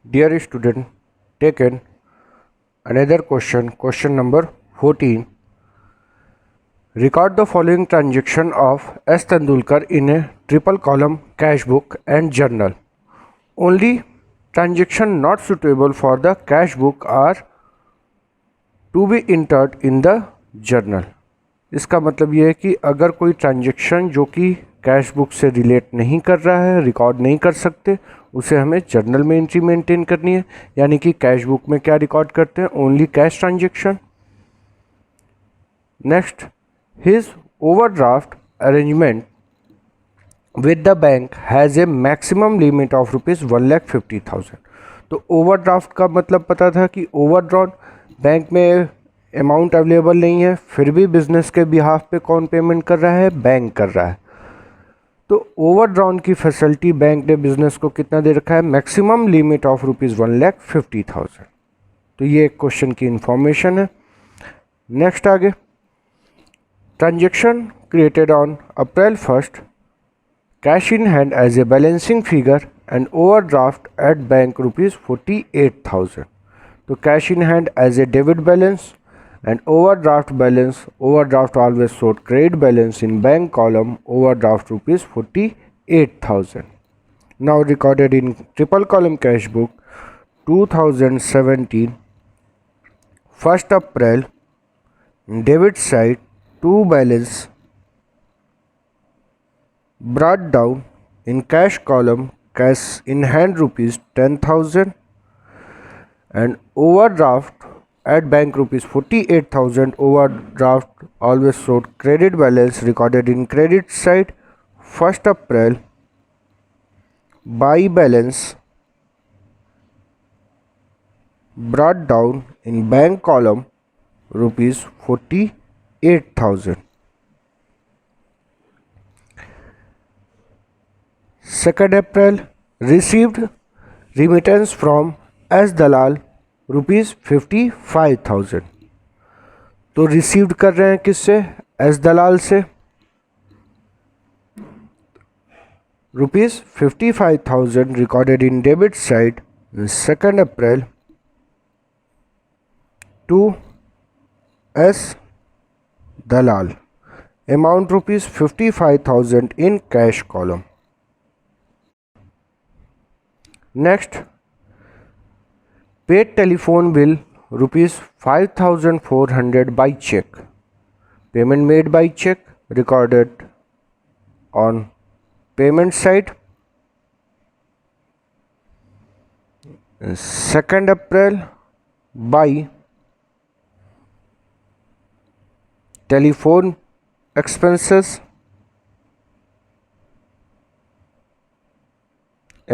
Dear student, taken another question number 14. Record the following transaction of S. Tendulkar in a triple column cash book and journal. Only transaction not suitable for the cash book are to be entered in the journal. इसका मतलब ये है कि अगर कोई transaction जो कि cash book से रिलेट नहीं कर रहा है, रिकॉर्ड नहीं कर सकते, उसे हमें जर्नल में एंट्री मेंटेन करनी है। यानी कि कैश बुक में क्या रिकॉर्ड करते हैं? Only cash transaction. Next, his overdraft arrangement with the bank has a maximum limit of ₹1,50,000। तो ओवरड्राफ्ट का मतलब पता था कि ओवरड्रॉन, बैंक में अमाउंट अवेलेबल नहीं है, फिर भी बिजनेस के बिहाफ पे कौन पेमेंट कर रहा है? बैंक कर रहा है। तो ओवरड्रॉन की फैसिलिटी बैंक ने बिजनेस को कितना दे रखा है? Maximum limit of ₹1,50,000। तो ये एक क्वेश्चन की इंफॉर्मेशन है। नेक्स्ट आगे, transaction created on April 1 cash in hand as a balancing figure and overdraft at bank ₹48,000। तो cash in hand as a debit balance and overdraft balance. Overdraft always showed credit balance in bank column. Overdraft ₹48,000. Now recorded in triple column cash book 2017 1st April. Debit side to balance brought down in cash column. Cash in hand ₹10,000 and overdraft at bank ₹48,000. Overdraft always showed credit balance recorded in credit side 1st April. Buy balance brought down in bank column ₹48,000. 2nd April received remittance from S. Dalal ₹55,000। तो received कर रहे हैं किससे? S Dalal से। ₹55,000 recorded in debit side 2nd April to S Dalal. Amount ₹55,000 in cash column. Next, paid telephone bill ₹5,400 by check. Payment made by check recorded on payment side 2nd April. By telephone expenses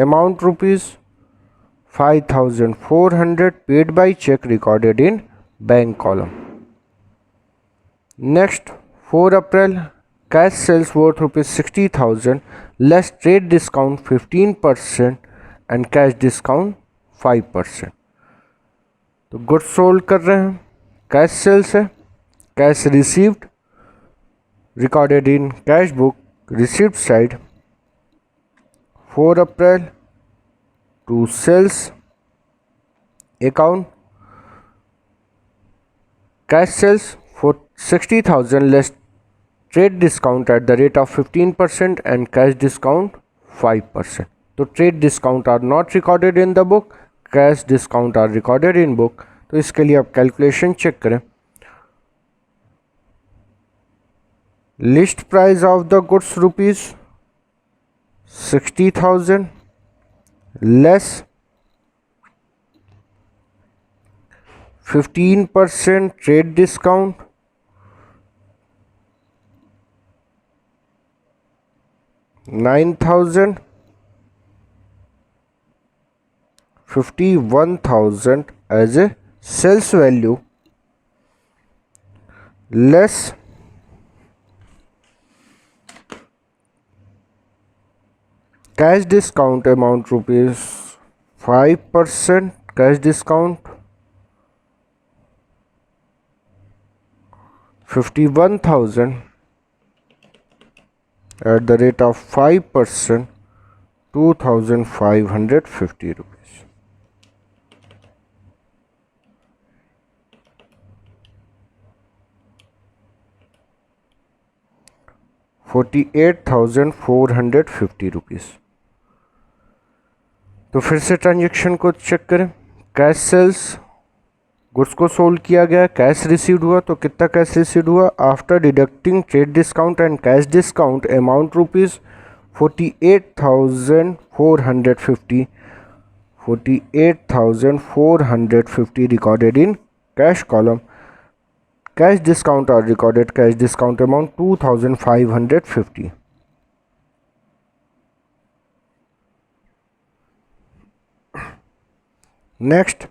amount ₹5,400 paid by check recorded in bank column. Next, 4 April cash sales worth ₹60,000 less trade discount 15% and cash discount 5%. तो goods sold कर रहे हैं, cash sales है। Cash received recorded in cash book received side 4 April to sales account. Cash sales for 60,000 less trade discount at the rate of 15% and cash discount 5%. तो trade discount are not recorded in the book, cash discount are recorded in book. तो इसके लिए आप calculation check करें। List price of the goods ₹60,000 less 15% trade discount, $9,000, $51,000 as a sales value less cash discount amount ₹5% cash discount 51,000 at the rate of 5% ₹2,550. 48,450 rupees. तो फिर से transaction को check करें। कैश सेल्स, गुड्स को सोल्ड किया गया, cash received हुआ, तो कितना कैश रिसीव्ड हुआ after deducting trade discount and cash discount amount rupees 48,450, 48,450 recorded in cash column. Cash discount or recorded cash discount amount 2,550. Next,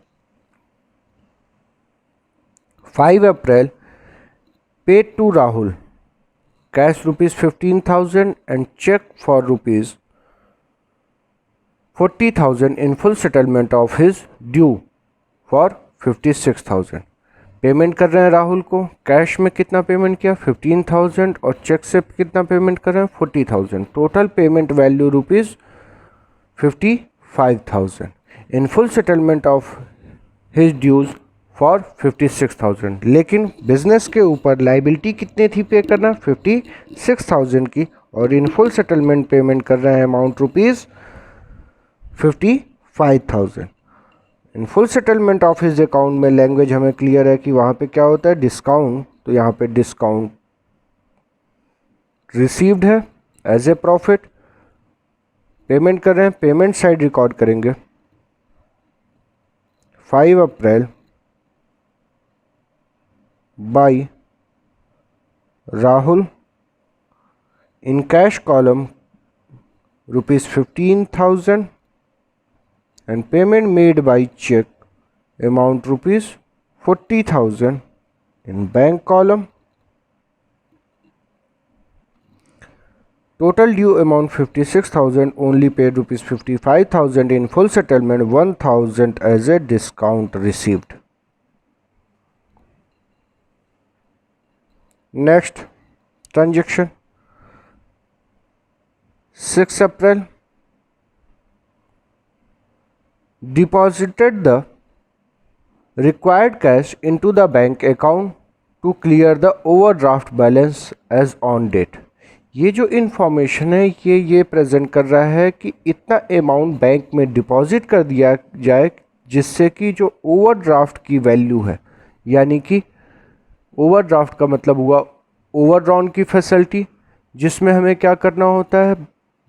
5 April paid to Rahul cash rupees 15,000 and check for rupees 40,000 in full settlement of his due for 56,000. Payment कर रहे हैं राहुल को, cash में कितना payment किया 15,000 और check से कितना पेमेंट कर रहे हैं 40,000। Total payment value rupees 55,000 in full settlement of his dues for 56,000। लेकिन बिजनेस के ऊपर लाइबिलिटी कितनी थी पे करना 56,000 की, और इन फुल सेटलमेंट पेमेंट कर रहे हैं amount rupees 55,000। In full settlement of his account में लैंग्वेज हमें क्लियर है कि वहाँ पे क्या होता है डिस्काउंट, तो यहाँ पे डिस्काउंट रिसीव्ड है एज ए प्रॉफिट। पेमेंट कर रहे हैं, पेमेंट साइड रिकॉर्ड करेंगे 5 April by Rahul in cash column rupees 15,000 and payment made by check amount rupees 40,000 in bank column. Total due amount 56,000, only paid rupees 55,000 in full settlement, 1,000 as a discount received. Next transaction 6 April deposited the required cash into the bank account to clear the overdraft balance as on date. ये जो information है ये present कर रहा है कि इतना amount bank में डिपॉजिट कर दिया जाए जिससे कि जो ओवरड्राफ्ट की वैल्यू है, यानी कि ओवरड्राफ्ट का मतलब हुआ ओवरड्रॉन की फैसिलिटी, जिसमें हमें क्या करना होता है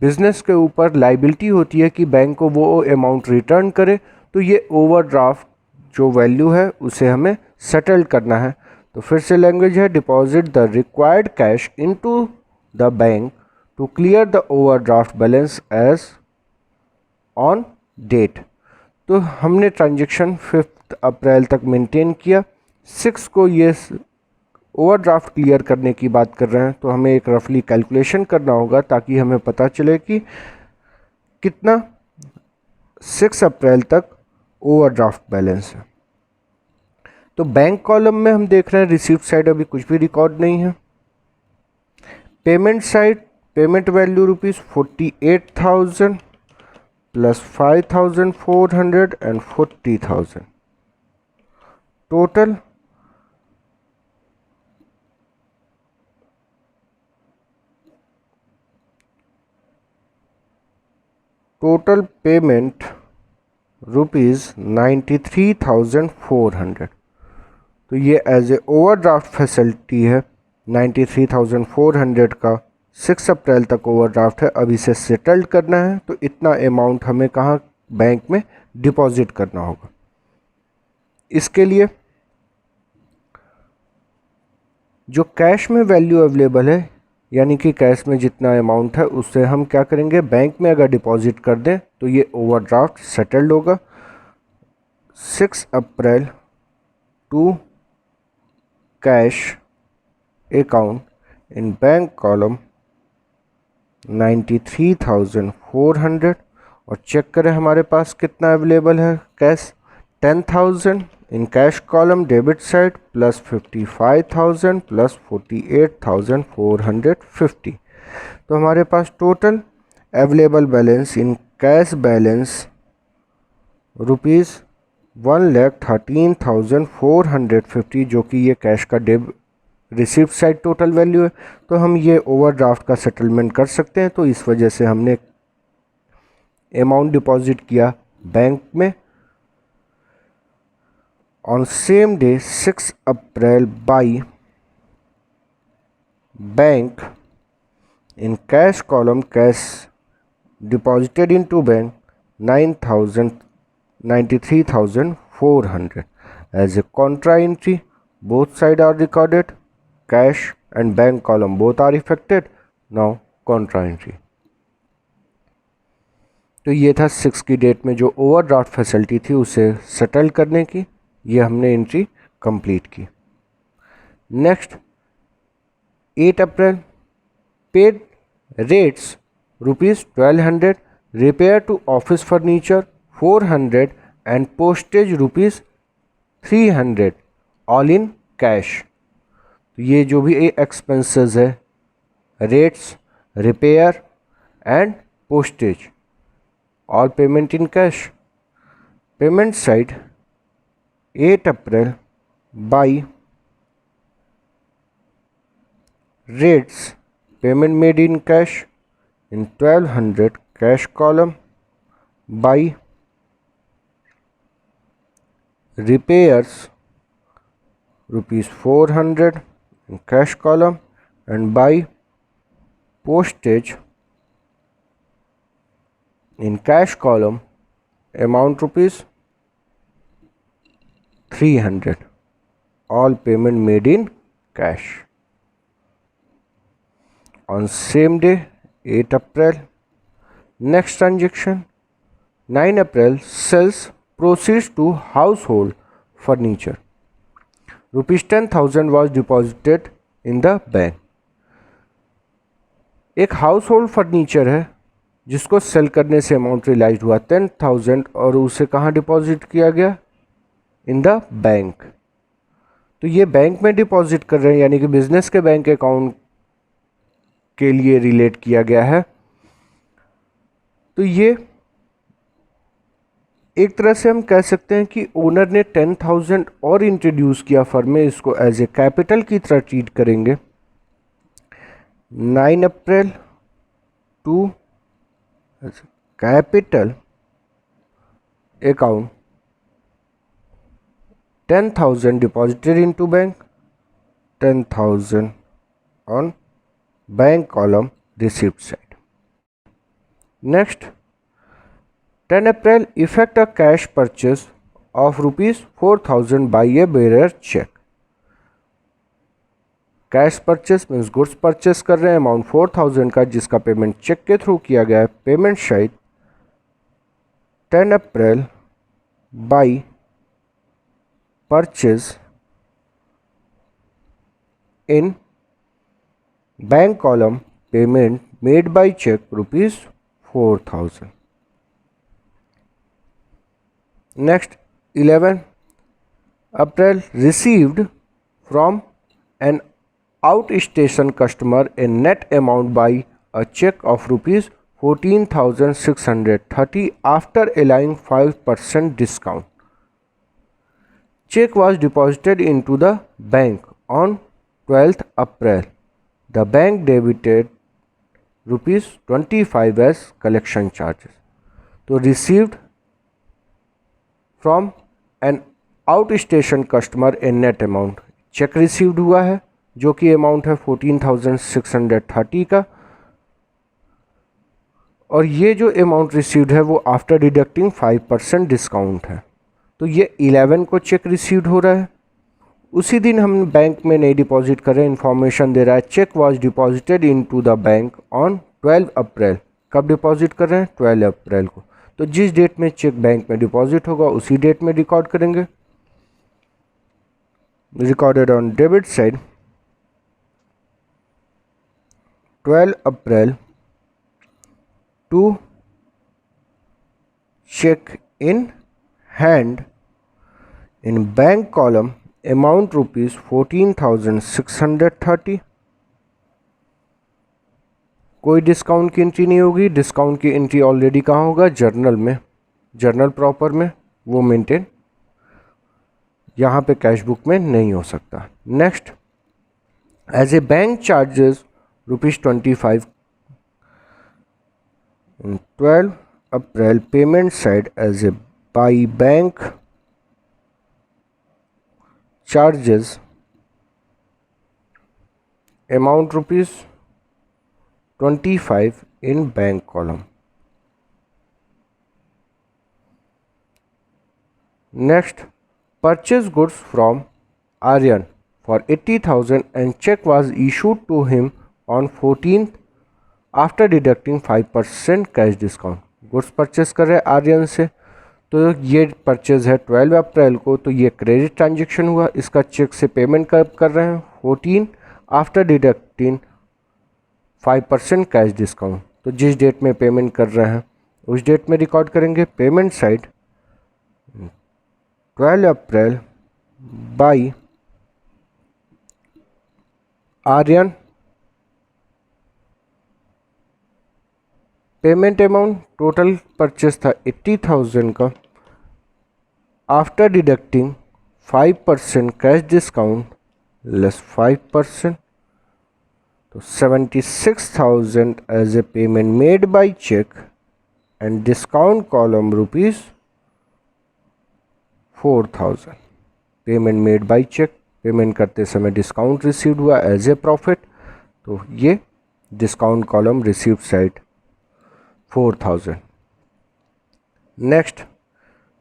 बिजनेस के ऊपर लाइबिलिटी होती है कि बैंक को वो अमाउंट रिटर्न करे, तो ये ओवरड्राफ्ट जो वैल्यू है उसे हमें सेटल करना है। तो फिर से लैंग्वेज है deposit the required cash into the bank to clear the overdraft balance as on date. तो हमने ट्रांजेक्शन 5 अप्रैल तक मेंटेन किया, 6 को ये ओवरड्राफ्ट क्लियर करने की बात कर रहे हैं, तो हमें एक रफली कैलकुलेशन करना होगा ताकि हमें पता चले कि कितना 6 अप्रैल तक ओवरड्राफ्ट बैलेंस है। तो बैंक कॉलम में हम देख रहे हैं रिसीव्ड साइड अभी कुछ भी रिकॉर्ड नहीं है। Payment side payment value rupees 48,000 plus 5,400 and 40,000। Total payment rupees 93,400। तो ये एज ए ओवरड्राफ्ट फैसिलिटी है 93,400 का 6 अप्रैल तक ओवरड्राफ्ट है, अब इसे सेटल्ड करना है, तो इतना अमाउंट हमें कहाँ बैंक में डिपॉजिट करना होगा। इसके लिए जो कैश में वैल्यू अवेलेबल है, यानी कि कैश में जितना अमाउंट है उससे हम क्या करेंगे बैंक में अगर डिपॉजिट कर दें तो ये ओवरड्राफ्ट सेटल्ड होगा। 6 April to cash account in bank column 93,400 और चेक करें हमारे पास कितना अवेलेबल है cash 10,000 in cash column debit side plus 55,000 plus 48,450। तो हमारे पास total available balance in cash balance rupees 1,13,450, जो कि ये कैश का रिसिप्ट साइड टोटल वैल्यू है, तो हम ये ओवरड्राफ्ट का सेटलमेंट कर सकते हैं। तो इस वजह से हमने अमाउंट डिपॉजिट किया बैंक में on same day 6 April by bank in cash column, cash deposited into bank 93,400 as a contra entry. Both sides are recorded. Cash and bank column both are affected. Now contra entry. तो ये था 6 की date में जो overdraft facility थी उसे settle करने की, ये हमने एंट्री कंप्लीट की। Next 8 April paid rates rupees 1200, repair to office furniture 400 and postage rupees 300 all in cash। तो ये जो भी एक्सपेंसेस है, rates, repair and postage, all payment in cash. Payment side 8 April by rates payment made in cash in 1200 cash column by repairs rupees 400 in cash column and by postage in cash column amount rupees 300, all payment made in cash on same day 8 April. Next transaction 9 April, sells proceeds to household furniture rupees 10,000 was deposited in the bank। एक house hold furniture है जिसको cell करने से amount realise हुआ 10,000 और उसे कहाँ deposit किया गया, इन द बैंक। तो ये बैंक में डिपॉजिट कर रहे हैं, यानी कि बिजनेस के बैंक अकाउंट के लिए रिलेट किया गया है। तो ये एक तरह से हम कह सकते हैं कि ओनर ने 10,000 और इंट्रोड्यूस किया फर्म में, इसको एज ए कैपिटल की तरह ट्रीट करेंगे। 9 April to capital account 10,000 deposited into bank, 10,000 on bank column receipt side. Next 10 April, effect a cash purchase of rupees 4,000 by a bearer check। Cash purchase means goods purchase कर रहे हैं amount 4,000 का, जिसका payment check के through किया गया है। Payment शायद 10 April by purchase in bank column payment made by cheque rupees 4,000। Next 11 April, received from an outstation customer a net amount by a cheque of rupees 14,630 after allowing 5% discount. Cheque was deposited into the bank on 12th April। The bank debited rupees 25 as collection charges। तो received from an out station customer a net amount, check received हुआ है जो कि amount है 14,630 का, और ये जो अमाउंट रिसीव्ड है वो आफ्टर डिडक्टिंग 5% डिस्काउंट है। तो ये 11 को चेक रिसीव्ड हो रहा है। उसी दिन हम बैंक में नहीं डिपॉजिट कर रहे हैं, इन्फॉर्मेशन दे रहा है cheque was deposited into the bank on 12 April. कब डिपॉजिट कर रहे हैं, 12 अप्रैल को। तो जिस डेट में चेक बैंक में डिपॉजिट होगा उसी डेट में रिकॉर्ड करेंगे। Recorded on debit side 12 April to cheque in hand in bank column amount rupees 14,630। कोई डिस्काउंट की एंट्री नहीं होगी। डिस्काउंट की एंट्री ऑलरेडी कहाँ होगा, जर्नल में, जर्नल प्रॉपर में, वो मेंटेन यहाँ पे कैश बुक में नहीं हो सकता। Next as a bank charges rupees 25 in 12 April payment side as a by bank charges amount rupees 25 in bank column. Next, purchase goods from Aryan for 80,000 and check was issued to him on 14th after deducting 5% cash discount. Goods purchase कर रहे हैं आर्यन से, तो ये purchase है 12 अप्रैल को, तो ये क्रेडिट ट्रांजेक्शन हुआ. इसका चेक से पेमेंट कर रहे हैं 14 आफ्टर डिडक्टिंग 5% कैश डिस्काउंट. तो जिस डेट में पेमेंट कर रहे हैं उस डेट में रिकॉर्ड करेंगे payment side 12 April by Aryan. Payment amount total purchase था 80,000 का, after deducting 5% cash discount less 5%, तो 76,000 as a payment made by cheque and discount column rupees 4,000. Payment made by cheque, payment करते समय डिस्काउंट रिसीव्ड हुआ as a profit, तो ये discount column received side 4,000. Next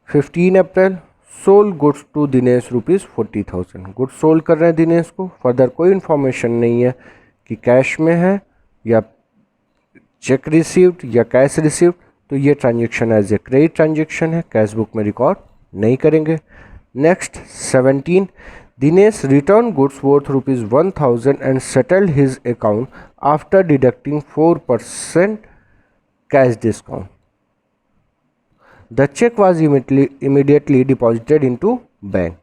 15 April sold goods to Dinesh rupees 40,000. Goods sold कर रहे हैं दिनेश को. Further कोई इन्फॉर्मेशन नहीं है कि कैश में है या चेक रिसीव्ड या कैश रिसीव्ड, तो ये transaction as a credit transaction है, कैश बुक में रिकॉर्ड नहीं करेंगे. Next 17 Dinesh return goods worth rupees 1,000 and settled his account after deducting 4% cash discount. The check was immediately deposited into bank.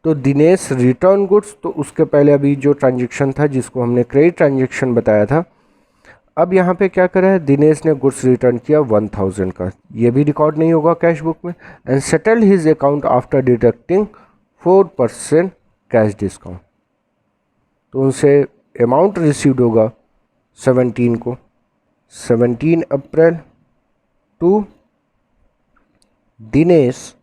तो Dinesh return goods, तो उसके पहले अभी जो ट्रांजेक्शन था जिसको हमने क्रेडिट ट्रांजेक्शन बताया था, अब यहाँ पे क्या करा है, दिनेश ने गुड्स रिटर्न किया 1,000 का, ये भी रिकॉर्ड नहीं होगा कैश बुक में. And settle his account after deducting 4% cash discount. तो उनसे अमाउंट रिसीव्ड होगा 17 को, 17 अप्रैल टू दिनेश.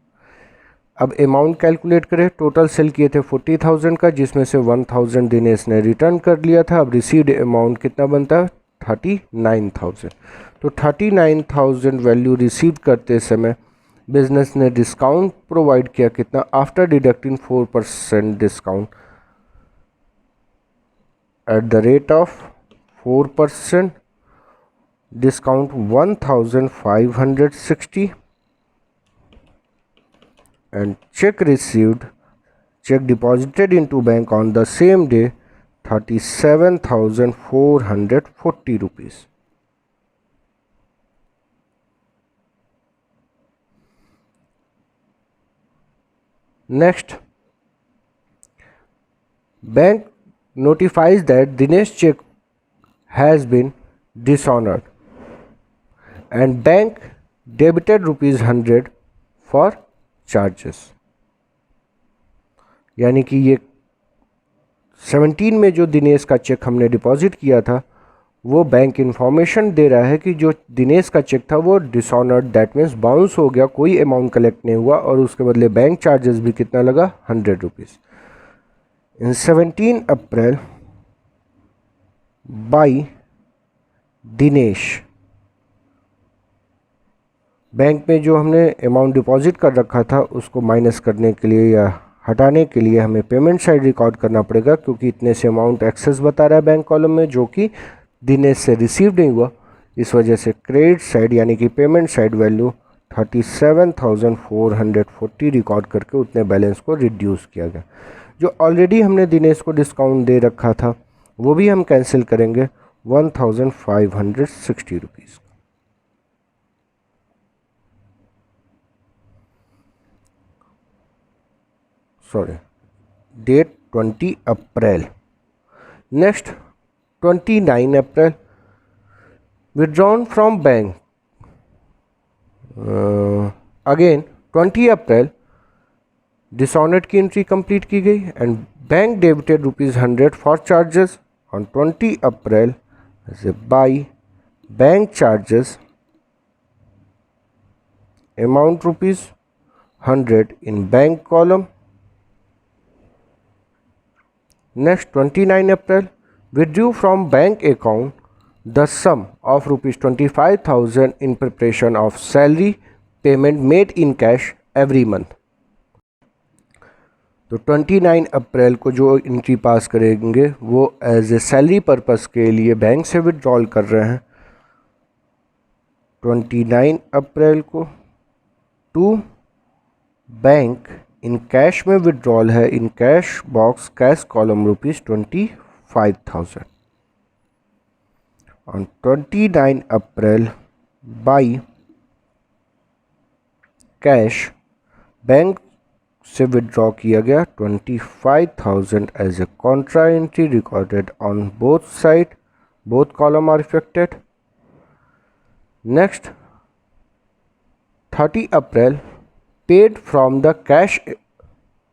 अब अमाउंट कैलकुलेट करें. टोटल सेल किए थे 40,000 का, जिसमें से 1,000 दिनेश ने रिटर्न कर लिया था. अब रिसीव्ड अमाउंट कितना बनता है 39,000. तो 39,000 वैल्यू रिसीव करते समय बिजनेस ने डिस्काउंट प्रोवाइड किया कितना, after deducting 4% discount at the rate of 4%. discount 1,560 and check received, check deposited into bank on the same day 37,440 rupees. Next, bank notifies that Dinesh check has been dishonored and bank debited rupees 100 for charges. यानी कि ये 17 में जो दिनेश का check हमने deposit किया था वो बैंक इन्फॉर्मेशन दे रहा है कि जो दिनेश का चेक था वो डिसऑनर्ड, दैट मीन्स बाउंस हो गया, कोई अमाउंट कलेक्ट नहीं हुआ और उसके बदले बैंक चार्जेस भी कितना लगा 100 rupees. In 17 April by Dinesh, bank में जो हमने अमाउंट डिपॉजिट कर रखा था उसको माइनस करने के लिए या हटाने के लिए हमें पेमेंट साइड रिकॉर्ड करना पड़ेगा, क्योंकि इतने से अमाउंट एक्सेस बता रहा है बैंक कॉलम में जो कि दिनेश से रिसीव नहीं हुआ. इस वजह से क्रेडिट साइड यानी कि पेमेंट साइड वैल्यू 37,440 रिकॉर्ड करके उतने बैलेंस को रिड्यूस किया गया. जो ऑलरेडी हमने दिनेश को डिस्काउंट दे रखा था वो भी हम कैंसिल करेंगे 1,560 rupees. Sorry, date 20 April. Next 29 April withdrawn from bank. Again 20 April dishonoured की एंट्री कंप्लीट की गई and bank debited ₹100 for charges on 20 April by bank charges amount ₹100 in bank column. Next 29 April withdrew from bank account the sum of ₹25,000 in preparation of salary payment made in cash every month. तो 29 April को जो entry पास करेंगे वो as a salary purpose के लिए bank से withdrawal कर रहे हैं 29 अप्रैल को टू बैंक इन कैश में विड्रॉल है in cash box cash column ₹25,000 on 29 April by cash bank से विड्रॉ किया गया 25,000 as a contra entry recorded on both side both column are effected. Next 30 April paid from the cash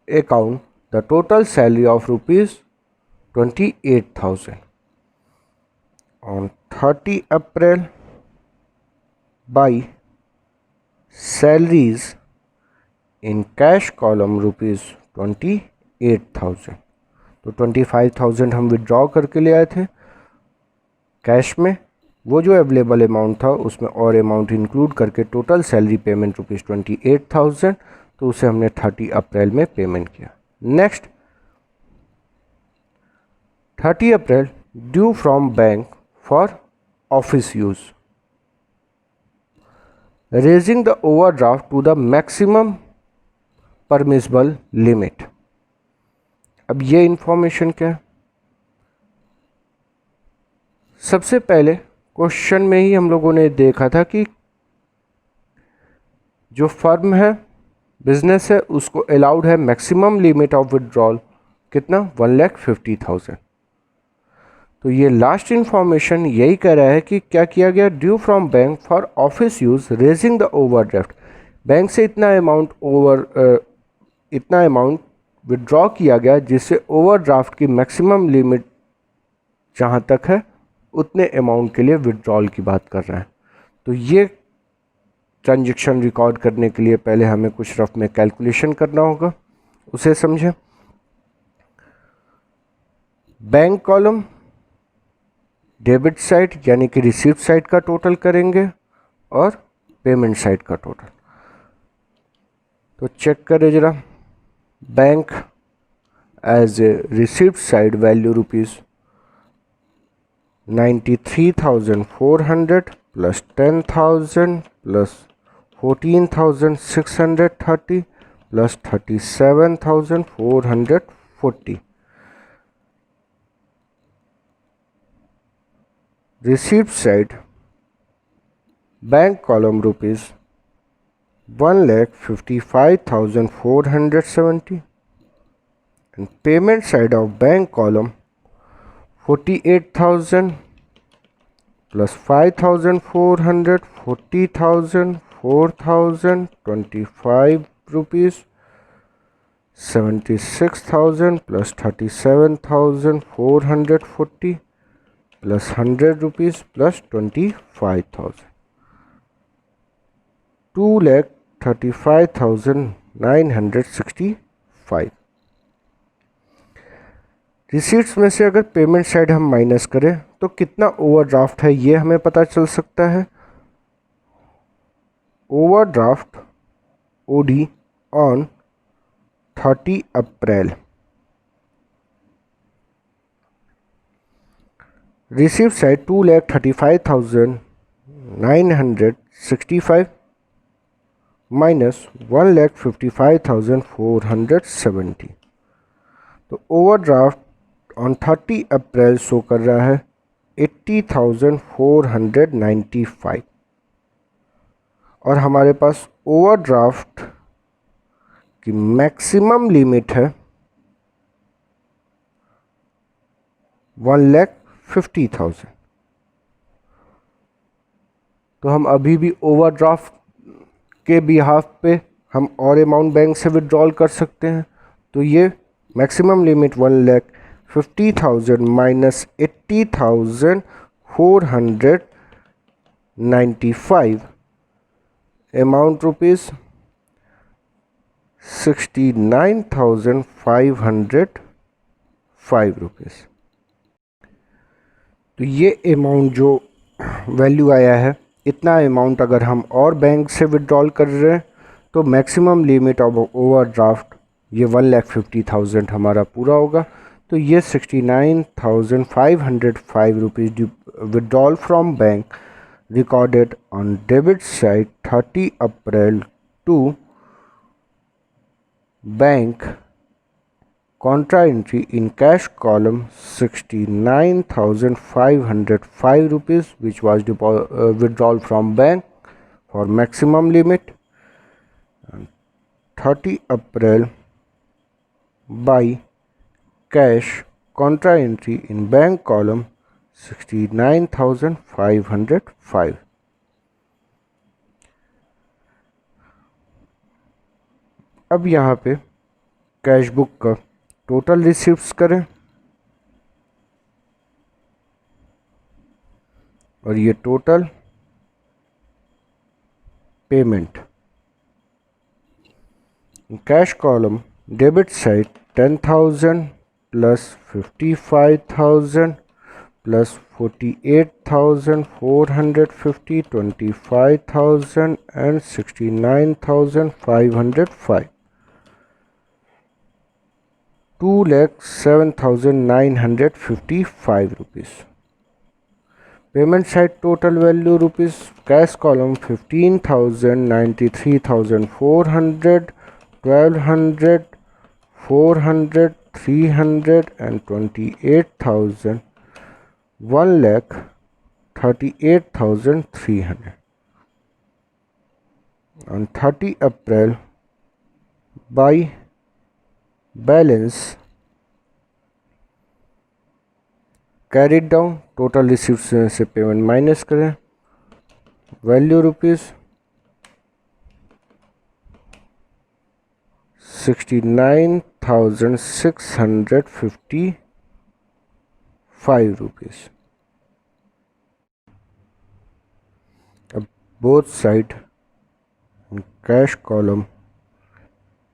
account the total salary of ₹28,000 on 30 April by salaries in cash column ₹28,000. तो 25,000 हम withdraw करके ले आए थे cash में. वो जो available amount था उसमें और अमाउंट इंक्लूड करके टोटल सैलरी पेमेंट ₹28,000 तो उसे हमने 30 अप्रैल में पेमेंट किया. Next 30 April due from bank for office use raising the overdraft to the maximum permissible limit. अब ये इंफॉर्मेशन क्या है? सबसे पहले क्वेश्चन में ही हम लोगों ने देखा था कि जो फर्म है बिजनेस है उसको अलाउड है मैक्सिमम लिमिट ऑफ विड्रॉल कितना 1,50,000. तो ये लास्ट इंफॉर्मेशन यही कह रहा है कि क्या किया गया due from bank for office use raising the overdraft. Bank से इतना अमाउंट विड्रॉ किया गया जिससे ओवरड्राफ्ट की मैक्सिमम लिमिट जहाँ तक है उतने अमाउंट के लिए विड्रॉल की बात कर रहे हैं. तो ये ट्रांजैक्शन रिकॉर्ड करने के लिए पहले हमें कुछ रफ में कैलकुलेशन करना होगा, उसे समझें. बैंक कॉलम डेबिट साइड यानी कि रिसीप्ट साइड का टोटल करेंगे और पेमेंट साइड का टोटल. तो चेक करें जरा. Bank as a receipt side value ₹93,400 plus 10,000 plus 14,630 plus 37,440. Receipt side bank column ₹1,55,470 and payment side of bank column 48,000 plus 5,400 40,000 4,000 ₹25 76,000 plus 37,440 plus ₹100 plus 25,000 2,35,965. Receipts में से अगर पेमेंट साइड हम माइनस करें तो कितना ओवरड्राफ्ट है ये हमें पता चल सकता है. Overdraft OD on 30 April. Received side 2,35,965 minus 1,55,470. तो ओवरड्राफ्ट ऑन 30 अप्रैल शो कर रहा है 80,495 और हमारे पास ओवरड्राफ्ट की मैक्सिमम लिमिट है 1,50,000. तो हम अभी भी ओवरड्राफ्ट के बिहाफ पे हम और अमाउंट बैंक से विड्रॉल कर सकते हैं। तो ये maximum limit 1,50,000 minus 80,495 amount rupees 69,505 rupees. तो ये अमाउंट जो वैल्यू आया है, इतना अमाउंट अगर हम और बैंक से विड्रॉल कर रहे हैं तो मैक्सिमम लिमिट ऑफ ओवरड्राफ्ट ये 1,50,000 हमारा पूरा होगा। तो ये 69,505 rupees withdrawal from bank recorded on debit side 30 April to bank contra entry in cash column 69,505 rupees which was withdrawal from bank for maximum limit, and 30 April by cash contra entry in bank column 69,505। अब यहाँ पे cash book का total receives करें और ये total payment cash column debit side 10,000 plus 55,000 plus 48,450, 25,000 and 69,505, 2,07,955 rupees. Payment side total value rupees, cash column 15,000, 93,400, 1,200, 400, 300 and 28,000, 1,38,300 on 30 April by balance carried down, total receives से payment minus करें, value rupees 69,655 rupees. अब both side cash column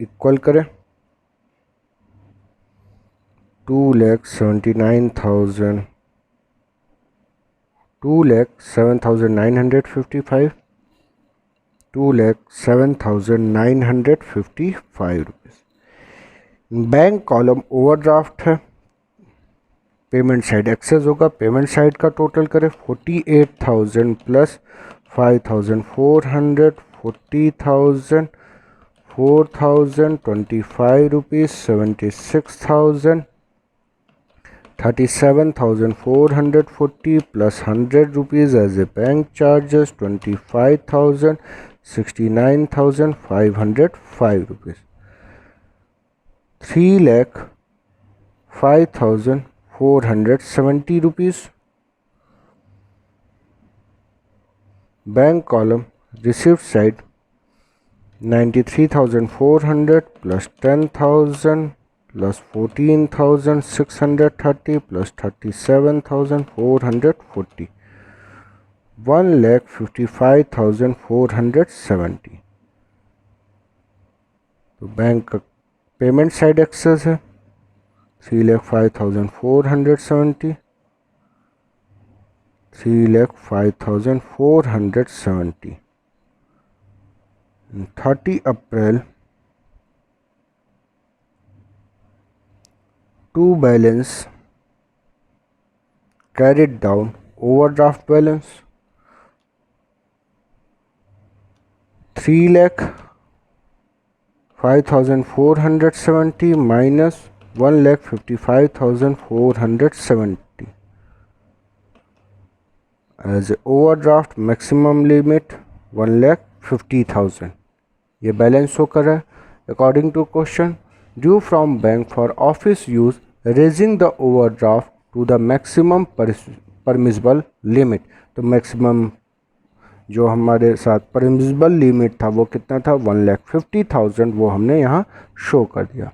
equal करें, 2,79,000, 2,07,955, 2,07,955 rupees. Bank column overdraft है, payment side access होगा, payment side का total करें 48,000 plus 5,400, 40,000, 4,000, 25 rupees, 76,000, 37,440 plus 100 rupees as a bank charges, 25,000, 69,505 rupees, 3,05,470 rupees. Bank column receipt side 93,400 plus 10,000 plus 14,630 plus 37,440, 1,55,470. तो bank का payment side access है 3,05,470, 3,05,470. 30 April to balance carried down, overdraft balance 3,05,470 minus 1,55,470 as overdraft maximum limit 1,50,000. ये balance show कर रहा है according to question, due from bank for office use raising the overdraft to the maximum permissible limit. तो maximum जो हमारे साथ permissible limit था वो कितना था 1,50,000, वो हमने यहाँ शो कर दिया।